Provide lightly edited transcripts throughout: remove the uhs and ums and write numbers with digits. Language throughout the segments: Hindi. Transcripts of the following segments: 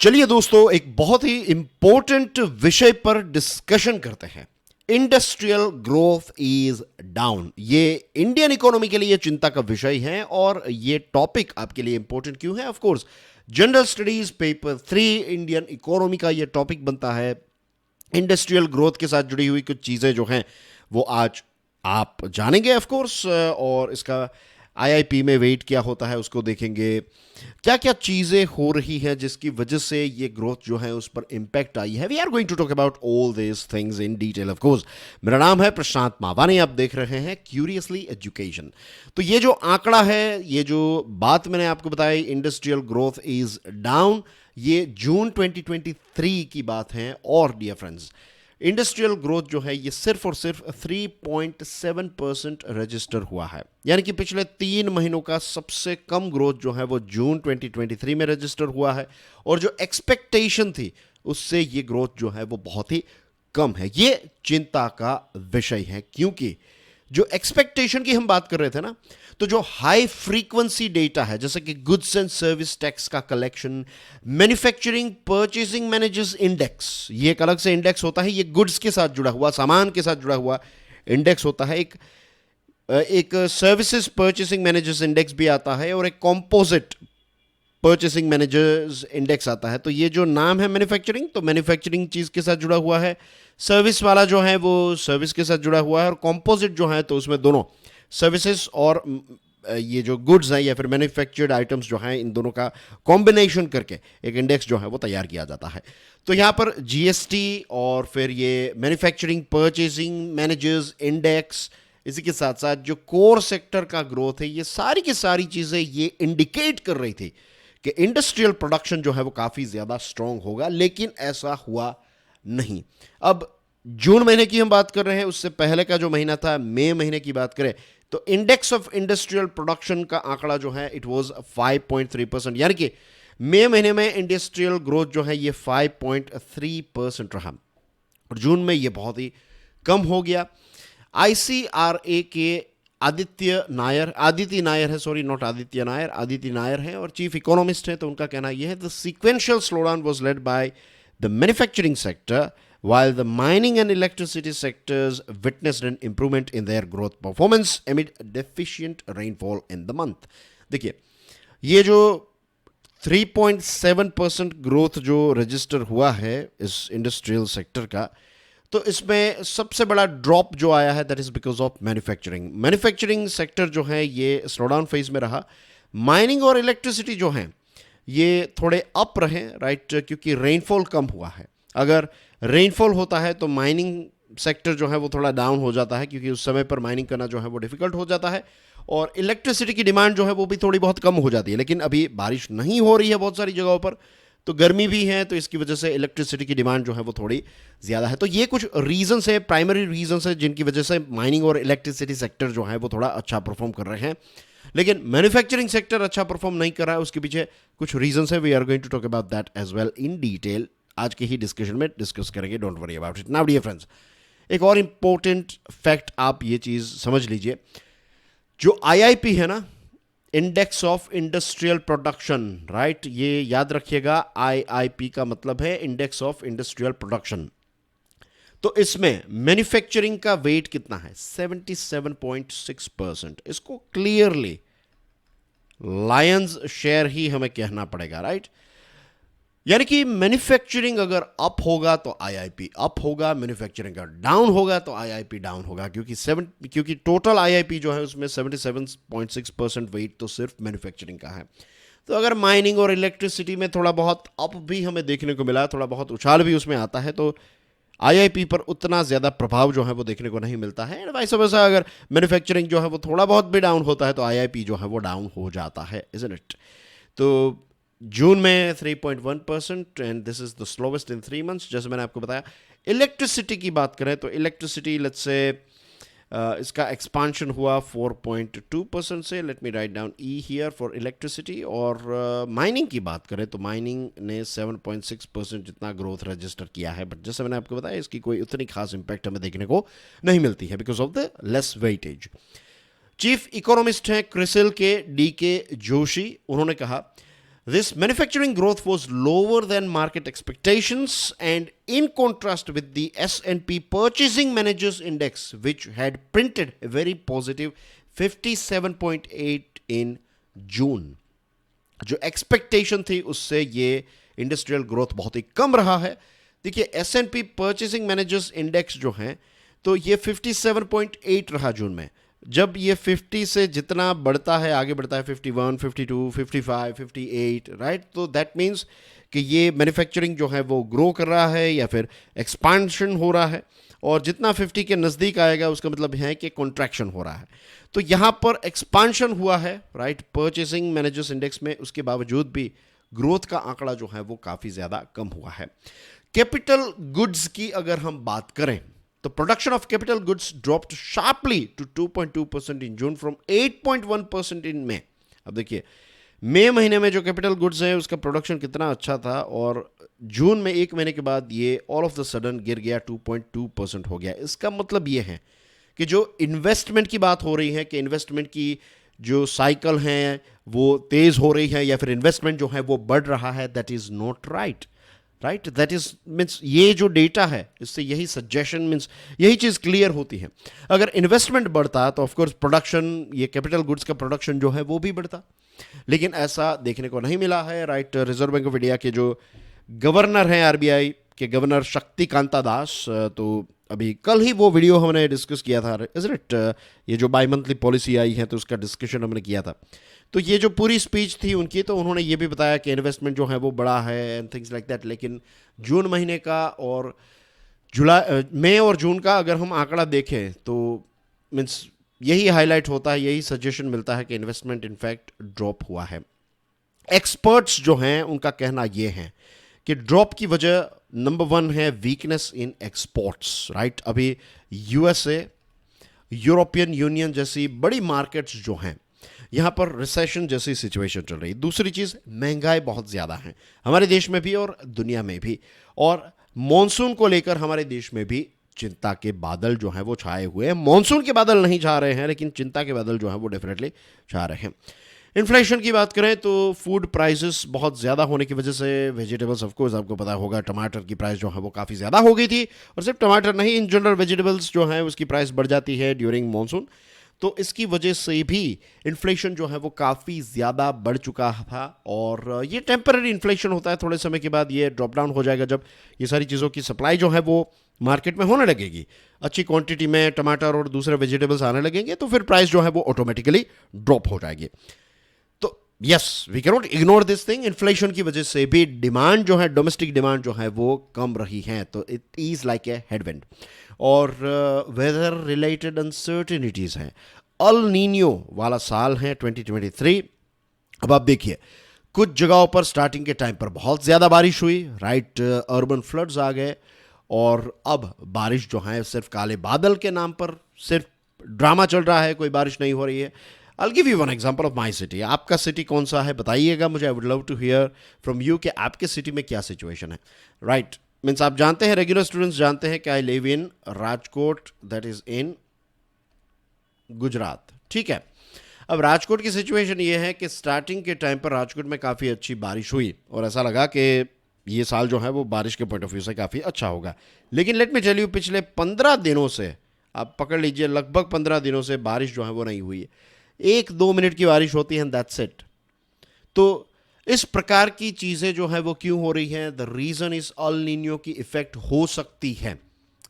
चलिए दोस्तों, एक बहुत ही इंपॉर्टेंट विषय पर डिस्कशन करते हैं। Industrial growth is down. ये इंडियन इकोनॉमी के लिए चिंता का विषय है और ये टॉपिक आपके लिए इंपॉर्टेंट क्यों है? Of course general studies paper 3 Indian economy का ये टॉपिक बनता है। इंडस्ट्रियल ग्रोथ के साथ जुड़ी हुई कुछ चीज़ें जो हैं वो आज आप जानेंगे ऑफ कोर्स, और इसका आईआईपी में वेट क्या होता है उसको देखेंगे। क्या क्या चीज़ें हो रही हैं जिसकी वजह से ये ग्रोथ जो है उस पर इम्पैक्ट आई है। We are going to talk about all this things in detail of course. मेरा नाम है प्रशांत मावानी, आप देख रहे हैं क्यूरियसली एजुकेशन। तो ये जो आंकड़ा है, ये जो बात मैंने आपको बताई, इंडस्ट्रियल ग्रोथ इज डाउन, ये जून 2023 की बात है। और डियर फ्रेंड्स, इंडस्ट्रियल ग्रोथ जो है ये सिर्फ और सिर्फ 3.7% रजिस्टर हुआ है, यानी कि पिछले 3 महीनों का सबसे कम ग्रोथ जो है वो जून 2023 में रजिस्टर हुआ है। और जो एक्सपेक्टेशन थी उससे ये ग्रोथ जो है वो बहुत ही कम है। ये चिंता का विषय है, क्योंकि जो एक्सपेक्टेशन की हम बात कर रहे थे ना, तो जो हाई फ्रीक्वेंसी डेटा है जैसे कि गुड्स एंड सर्विस टैक्स का collection, manufacturing purchasing managers index, ये एक अलग से इंडेक्स होता है। ये गुड्स के साथ जुड़ा हुआ, सामान के साथ जुड़ा हुआ इंडेक्स होता है। एक सर्विसेज परचेसिंग मैनेजर्स इंडेक्स भी आता है और एक कॉम्पोजिट परचेसिंग मैनेजर्स इंडेक्स आता है। तो ये जो नाम है मैन्युफैक्चरिंग, तो मैन्युफैक्चरिंग चीज़ के साथ जुड़ा हुआ है। सर्विस वाला जो है वो सर्विस के साथ जुड़ा हुआ है। और कॉम्पोजिट जो है तो उसमें दोनों सर्विसेज और ये जो गुड्स हैं या फिर मैन्युफैक्चर्ड आइटम्स जो हैं, इन दोनों का कॉम्बिनेशन करके एक इंडेक्स जो है वो तैयार किया जाता है। तो यहाँ पर जीएसटी और फिर ये मैन्युफैक्चरिंग परचेसिंग मैनेजर्स इंडेक्स, इसी के साथ साथ जो कोर सेक्टर का ग्रोथ है, ये सारी की सारी चीज़ें ये इंडिकेट कर रही थी कि इंडस्ट्रियल प्रोडक्शन जो है वो काफ़ी ज़्यादा स्ट्रांग होगा, लेकिन ऐसा हुआ नहीं। अब जून महीने की हम बात कर रहे हैं, उससे पहले का जो महीना था मई महीने की बात करें तो इंडेक्स ऑफ इंडस्ट्रियल प्रोडक्शन का आंकड़ा जो है इट वाज 5.3%, यानी कि मई महीने में इंडस्ट्रियल ग्रोथ जो है ये 5.3% रहा और जून में ये बहुत ही कम हो गया। आईसीआरए के आदित्य नायर है और चीफ इकोनॉमिस्ट हैं, तो उनका कहना यह है the sequential slowdown was led by the manufacturing sector while the mining and electricity sectors witnessed an improvement in their growth performance amid deficient rainfall in the month। देखिए, ये जो 3.7% ग्रोथ जो रजिस्टर हुआ है इस इंडस्ट्रियल सेक्टर का, तो इसमें सबसे बड़ा ड्रॉप जो आया है that is because of manufacturing sector जो है ये स्लोडाउन फेज में रहा। माइनिंग और इलेक्ट्रिसिटी जो हैं ये थोड़े अप रहे, राइट, क्योंकि रेनफॉल कम हुआ है। अगर रेनफॉल होता है तो माइनिंग सेक्टर जो है वो थोड़ा डाउन हो जाता है, क्योंकि उस समय पर माइनिंग करना जो है वो डिफिकल्ट हो जाता है और इलेक्ट्रिसिटी की डिमांड जो है वो भी थोड़ी बहुत कम हो जाती है। लेकिन अभी बारिश नहीं हो रही है बहुत सारी जगहों पर, तो गर्मी भी है, तो इसकी वजह से इलेक्ट्रिसिटी की डिमांड जो है वो थोड़ी ज़्यादा है। तो ये कुछ रीजंस है, प्राइमरी रीजंस है, जिनकी वजह से माइनिंग और इलेक्ट्रिसिटी सेक्टर जो है वो थोड़ा अच्छा परफॉर्म कर रहे हैं। लेकिन मैन्युफैक्चरिंग सेक्टर अच्छा परफॉर्म नहीं कर रहा है, उसके पीछे कुछ रीजंस है। We are going to talk about that as well in detail, आज के ही डिस्कशन में डिस्कस करेंगे। Don't worry about it. Now dear friends, एक और इंपॉर्टेंट फैक्ट आप ये चीज़ समझ लीजिए, जो आईआईपी है ना, index of industrial production, right, ये याद रखिएगा, आईआईपी का मतलब है इंडेक्स ऑफ इंडस्ट्रियल प्रोडक्शन। तो इसमें मैन्युफैक्चरिंग का वेट कितना है? 77.6%। इसको क्लियरली लायंस शेयर ही हमें कहना पड़ेगा, राइट। यानी कि मैन्युफैक्चरिंग अगर अप होगा तो आईआईपी अप होगा, मैन्युफैक्चरिंग अगर डाउन होगा तो आईआईपी डाउन होगा, क्योंकि टोटल आईआईपी जो है उसमें 77.6% वेट तो सिर्फ मैन्युफैक्चरिंग का है। तो अगर माइनिंग और इलेक्ट्रिसिटी में थोड़ा बहुत अप भी हमें देखने को मिला, थोड़ा बहुत उछाल भी उसमें आता है, तो आईआईपी पर उतना ज़्यादा प्रभाव जो है वो देखने को नहीं मिलता है। एंड वाइस वर्सा, अगर मैन्युफैक्चरिंग जो है वो थोड़ा बहुत भी डाउन होता है तो आईआईपी जो है वो डाउन हो जाता है, इजंट इट। तो जून में 3.1% and this is the slowest in 3 months, जैसे मैंने आपको बताया। इलेक्ट्रिसिटी की बात करें तो इलेक्ट्रिसिटी लेट्स से इसका एक्सपांशन हुआ 4.2% से। Let me write down E here for electricity. और माइनिंग की बात करें तो माइनिंग ने 7.6% जितना ग्रोथ रजिस्टर किया है, बट जैसे मैंने आपको बताया इसकी कोई उतनी खास इंपैक्ट हमें देखने को नहीं मिलती है because of the less weightage. Chief economist हैं क्रिसिल के डी के जोशी, उन्होंने कहा This manufacturing growth was lower than market expectations and in contrast with the S&P Purchasing Managers Index, which had printed a very positive 57.8 in June. जो एक्सपेक्टेशन थी उससे ये इंडस्ट्रियल ग्रोथ बहुत ही कम रहा है. देखिए S&P Purchasing Managers Index जो है तो ये 57.8 रहा जून में. जब ये 50 से जितना बढ़ता है आगे बढ़ता है 51, 52, 55, 58, राइट. तो दैट मीन्स कि ये मैन्युफैक्चरिंग जो है वो ग्रो कर रहा है या फिर एक्सपांशन हो रहा है, और जितना 50 के नज़दीक आएगा उसका मतलब है कि कॉन्ट्रैक्शन हो रहा है. तो यहाँ पर एक्सपांशन हुआ है, राइट, परचेसिंग मैनेजर्स इंडेक्स में. उसके बावजूद भी ग्रोथ का आंकड़ा जो है वो काफ़ी ज़्यादा कम हुआ है. कैपिटल गुड्स की अगर हम बात करें तो production of capital goods dropped sharply to 2.2% in June from 8.1% in May. अब देखिए मई महीने में जो कैपिटल गुड्स है उसका प्रोडक्शन कितना अच्छा था, और जून में एक महीने के बाद ये ऑल ऑफ द सडन गिर गया, 2.2% हो गया. इसका मतलब ये है कि जो इन्वेस्टमेंट की बात हो रही है कि इन्वेस्टमेंट की जो साइकिल है वो तेज़ हो रही है या फिर इन्वेस्टमेंट जो है वो बढ़ रहा है, that is not right. Right, that is means ये जो डेटा है इससे यही सजेशन मीन्स यही चीज़ क्लियर होती है. अगर इन्वेस्टमेंट बढ़ता तो ऑफकोर्स प्रोडक्शन, ये कैपिटल गुड्स का प्रोडक्शन जो है वो भी बढ़ता, लेकिन ऐसा देखने को नहीं मिला है. Right, reserve bank of India के जो गवर्नर हैं, आरबीआई के गवर्नर शक्तिकांता दास, तो अभी कल ही वो वीडियो हमने डिस्कस किया था, इज इट, ये जो बाई मंथली पॉलिसी आई है तो उसका डिस्कशन हमने किया था. तो ये जो पूरी स्पीच थी उनकी, तो उन्होंने ये भी बताया कि इन्वेस्टमेंट जो है वो बड़ा है एंड थिंग्स लाइक दैट. लेकिन जून महीने का और मई और जून का अगर हम आंकड़ा देखें तो मीन्स यही हाईलाइट होता है, यही सजेशन मिलता है कि इन्वेस्टमेंट इनफैक्ट ड्रॉप हुआ है. एक्सपर्ट्स जो हैं उनका कहना ये है कि ड्रॉप की वजह नंबर 1 है वीकनेस इन एक्सपोर्ट्स. राइट, अभी यूएसए, यूरोपियन यूनियन जैसी बड़ी मार्केट्स जो हैं यहाँ पर रिसेशन जैसी सिचुएशन चल रही. दूसरी चीज़, महंगाई बहुत ज़्यादा है हमारे देश में भी और दुनिया में भी, और मॉनसून को लेकर हमारे देश में भी चिंता के बादल जो हैं वो छाए हुए हैं. मॉनसून के बादल नहीं छा रहे हैं लेकिन चिंता के बादल जो हैं वो डेफिनेटली छा रहे हैं. इन्फ्लेशन की बात करें तो फूड प्राइसेस बहुत ज़्यादा होने की वजह से वेजिटेबल्स, ऑफ कोर्स आपको पता होगा टमाटर की प्राइस जो है वो काफ़ी ज़्यादा हो गई थी, और सिर्फ टमाटर नहीं, इन जनरल वेजिटेबल्स जो हैं उसकी प्राइस बढ़ जाती है ड्यूरिंग मॉनसून. तो इसकी वजह से भी इन्फ्लेशन जो है वो काफ़ी ज़्यादा बढ़ चुका था, और ये टेम्पररी इन्फ्लेशन होता है, थोड़े समय के बाद ये ड्रॉप डाउन हो जाएगा जब ये सारी चीज़ों की सप्लाई जो है वो मार्केट में होने लगेगी, अच्छी क्वांटिटी में टमाटर और दूसरे वेजिटेबल्स आने लगेंगे, तो फिर प्राइस जो है वो ऑटोमेटिकली ड्रॉप हो जाएगी. तो yes, we can not ignore this thing. Inflation की वजह से भी डिमांड जो है, डोमेस्टिक डिमांड जो है वो कम रही है, तो it is like a headwind. और वेदर रिलेटेड अनसर्टिनिटीज़ हैं. अल नीनियो वाला साल है 2023. अब आप देखिए कुछ जगहों पर स्टार्टिंग के टाइम पर बहुत ज़्यादा बारिश हुई, राइट, अर्बन फ्लड्स आ गए, और अब बारिश जो है सिर्फ काले बादल के नाम पर सिर्फ ड्रामा चल रहा है, कोई बारिश नहीं हो रही है. I'll give you one example of my city. आपका सिटी कौन सा है बताइएगा मुझे. I would love to hear from you कि आपके सिटी में क्या सिचुएशन है. राइट, मीन्स आप जानते हैं, रेगुलर स्टूडेंट्स जानते हैं कि I live in Rajkot, that is in Gujarat. ठीक है, अब राजकोट की सिचुएशन ये है कि स्टार्टिंग के टाइम पर राजकोट में काफ़ी अच्छी बारिश हुई और ऐसा लगा कि ये साल जो है वो बारिश के पॉइंट ऑफ व्यू से काफ़ी अच्छा होगा. लेकिन लेट मी टेल यू, पिछले 15 दिनों से, आप पकड़ लीजिए, लगभग 15 दिनों से बारिश जो है वो नहीं हुई है. 1-2 मिनट की बारिश होती है, दैट्स इट. तो इस प्रकार की चीज़ें जो है वो क्यों हो रही हैं? The reason is all Niño की इफेक्ट हो सकती है.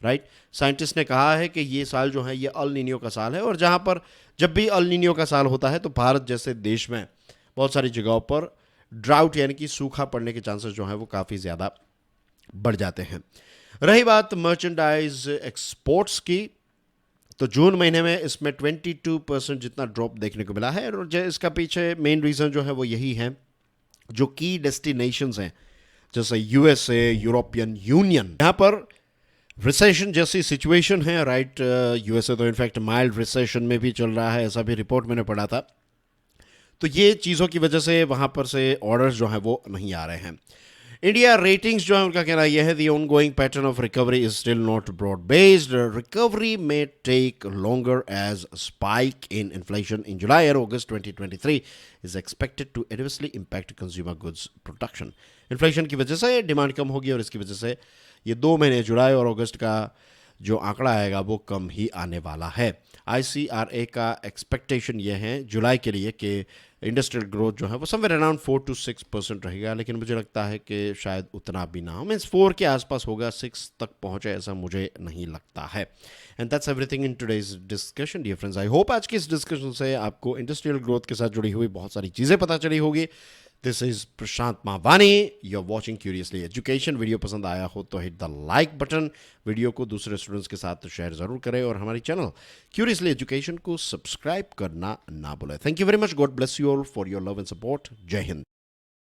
राइट, साइंटिस्ट ने कहा है कि ये साल जो है ये अल नीनियो का साल है, और जहाँ पर जब भी अल नीनियो का साल होता है तो भारत जैसे देश में बहुत सारी जगहों पर ड्राउट यानी कि सूखा पड़ने के चांसेस जो हैं वो काफ़ी ज़्यादा बढ़ जाते हैं. रही बात मर्चेंडाइज एक्सपोर्ट्स की, तो जून महीने में इसमें 22% जितना ड्रॉप देखने को मिला है, और इसका पीछे मेन रीज़न जो है वो यही है, जो की डेस्टिनेशंस हैं जैसे यूएसए, यूरोपियन यूनियन, यहाँ पर रिसेशन जैसी सिचुएशन है. राइट, यूएसए तो इनफैक्ट माइल्ड रिसेशन में भी चल रहा है, ऐसा भी रिपोर्ट मैंने पढ़ा था. तो ये चीज़ों की वजह से वहाँ पर से ऑर्डर्स जो हैं वो नहीं आ रहे हैं. इंडिया रेटिंग्स जो है उनका कहना यह है the ongoing pattern of recovery is still not broad based recovery में take longer as spike in inflation in July और August 2023 is expected to adversely impact consumer goods production. Inflation की वजह से डिमांड कम होगी और इसकी वजह से ये 2 महीने जुलाई और अगस्त का जो आंकड़ा आएगा वो कम ही आने वाला है। ICRA का एक्सपेक्टेशन ये है जुलाई के लिए कि इंडस्ट्रियल ग्रोथ जो है वो समवेयर अराउंड 4 to 6% रहेगा, लेकिन मुझे लगता है कि शायद उतना भी ना हो, मीन्स 4 के आसपास होगा, 6 तक पहुंचे ऐसा मुझे नहीं लगता है। And that's everything in today's discussion dear friends. I hope आज की इस डिस्कशन से आपको इंडस्ट्रियल ग्रोथ के साथ जुड़ी हुई बहुत सारी चीज़ें पता चली होगी। This is Prashant Mawani, you are watching curiously education. Video पसंद आया हो तो hit the like button, video को दूसरे स्टूडेंट्स के साथ शेयर जरूर करें और हमारी चैनल क्यूरियसली एजुकेशन को सब्सक्राइब करना ना भूलें। Thank you very much, God bless you all for your love and support. जय हिंद।